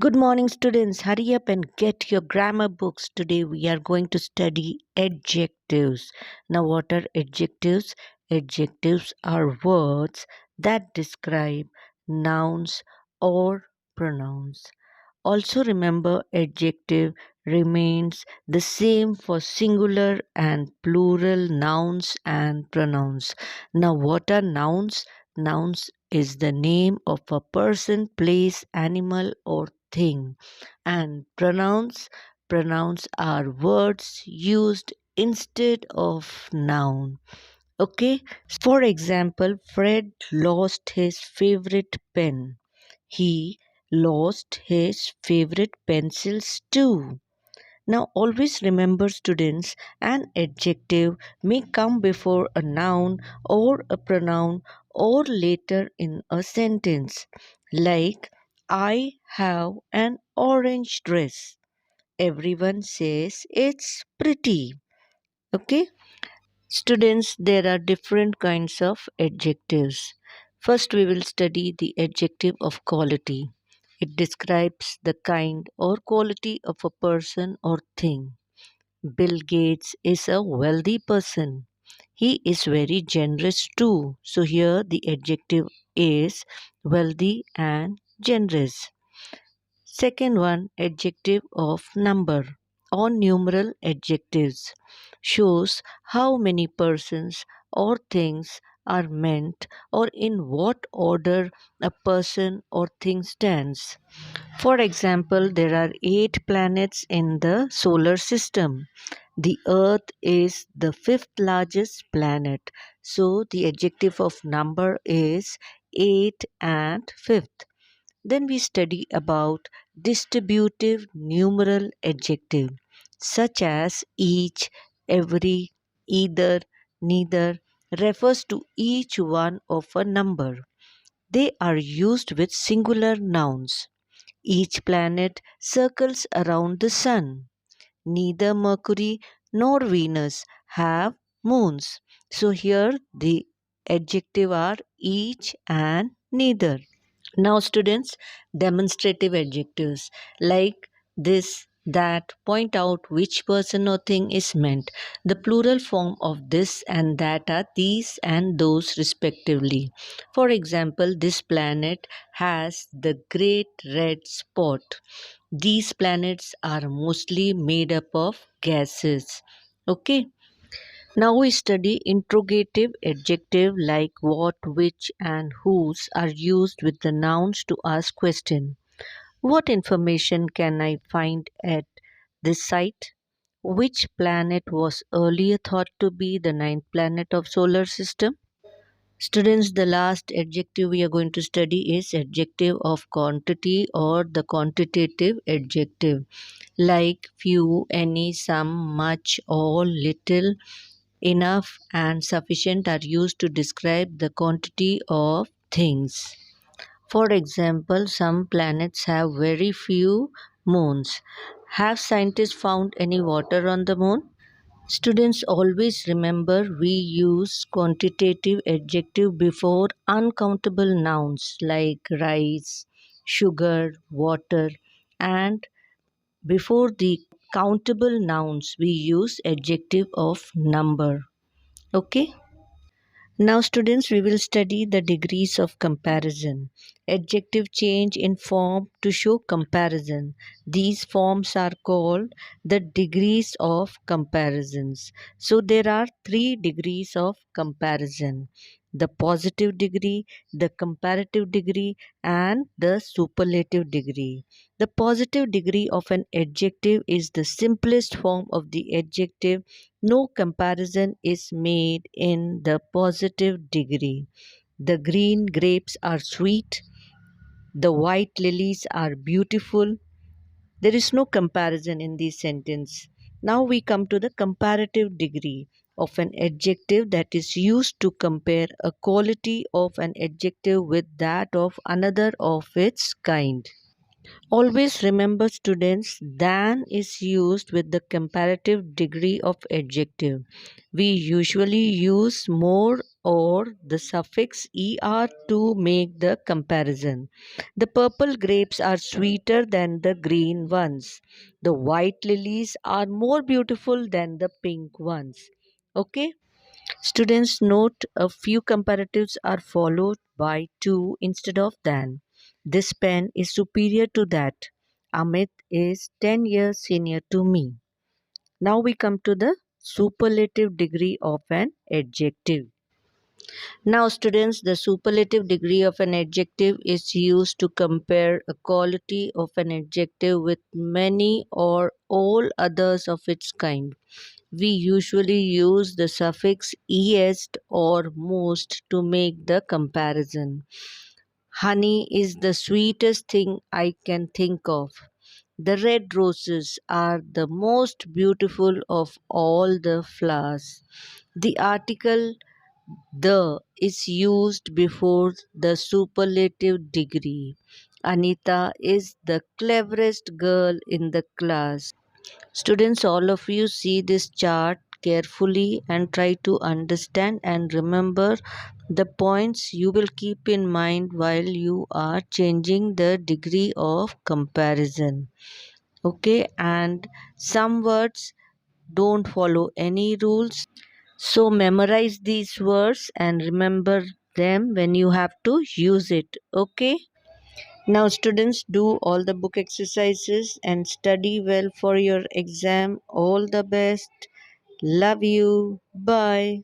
Good morning, students. Hurry up and get your grammar books. Today we are going to study adjectives. Now, what are adjectives? Adjectives are words that describe nouns or pronouns. Also remember adjective remains the same for singular and plural nouns and pronouns. Now what are nouns? Nouns is the name of a person, place, animal or thing. And pronouns are words used instead of noun. Okay? For example, Fred lost his favorite pen. He lost his favorite pencils too. Now, always remember, students, an adjective may come before a noun or a pronoun or later in a sentence. Like, I have an orange dress. Everyone says it's pretty. Okay? Students, there are different kinds of adjectives. First, we will study the adjective of quality. It describes the kind or quality of a person or thing. Bill Gates is a wealthy person. He is very generous too. So, here the adjective is wealthy and generous. Second one, adjective of number or numeral adjectives shows how many persons or things are meant or in what order a person or thing stands. For example, there are 8 planets in the solar system. The Earth is the fifth largest planet. So the adjective of number is 8 and fifth. Then we study about distributive numeral adjective such as each, every, either, neither refers to each one of a number. They are used with singular nouns. Each planet circles around the sun. Neither Mercury nor Venus have moons. So here the adjective are each and neither. Now, students, demonstrative adjectives like this, that point out which person or thing is meant. The plural form of this and that are these and those, respectively. For example, this planet has the great red spot. These planets are mostly made up of gases. Okay. Now we study interrogative adjective like what, which, and whose are used with the nouns to ask question. What information can I find at this site? Which planet was earlier thought to be the ninth planet of solar system? Students, the last adjective we are going to study is adjective of quantity or the quantitative adjective like few, any, some, much, all, little, enough and sufficient are used to describe the quantity of things. For example, some planets have very few moons. Have scientists found any water on the moon? Students, always remember we use quantitative adjective before uncountable nouns like rice, sugar, water, and before the countable nouns we use adjective of number. Okay. Now, students, we will study the degrees of comparison. Adjective change in form to show comparison. These forms are called the degrees of comparisons. So, there are 3 degrees of comparison: the positive degree, the comparative degree, and the superlative degree. The positive degree of an adjective is the simplest form of the adjective. No comparison is made in the positive degree. The green grapes are sweet. The white lilies are beautiful. There is no comparison in this sentence. Now we come to the comparative degree of an adjective that is used to compare a quality of an adjective with that of another of its kind. Always remember, students, than is used with the comparative degree of adjective. We usually use more or the suffix er to make the comparison. The purple grapes are sweeter than the green ones. The white lilies are more beautiful than the pink ones. Okay? Students note a few comparatives are followed by to instead of than. This pen is superior to that. Amit is 10 years senior to me. Now we come to the superlative degree of an adjective. Now, students, the superlative degree of an adjective is used to compare a quality of an adjective with many or all others of its kind. We usually use the suffix est or most to make the comparison. Honey is the sweetest thing I can think of. The red roses are the most beautiful of all the flowers. The article the is used before the superlative degree. Anita is the cleverest girl in the class. Students, all of you see this chart carefully and try to understand and remember the points you will keep in mind while you are changing the degree of comparison. Okay, and some words don't follow any rules. So memorize these words and remember them when you have to use it. Okay. Now, students, do all the book exercises and study well for your exam. All the best. Love you. Bye.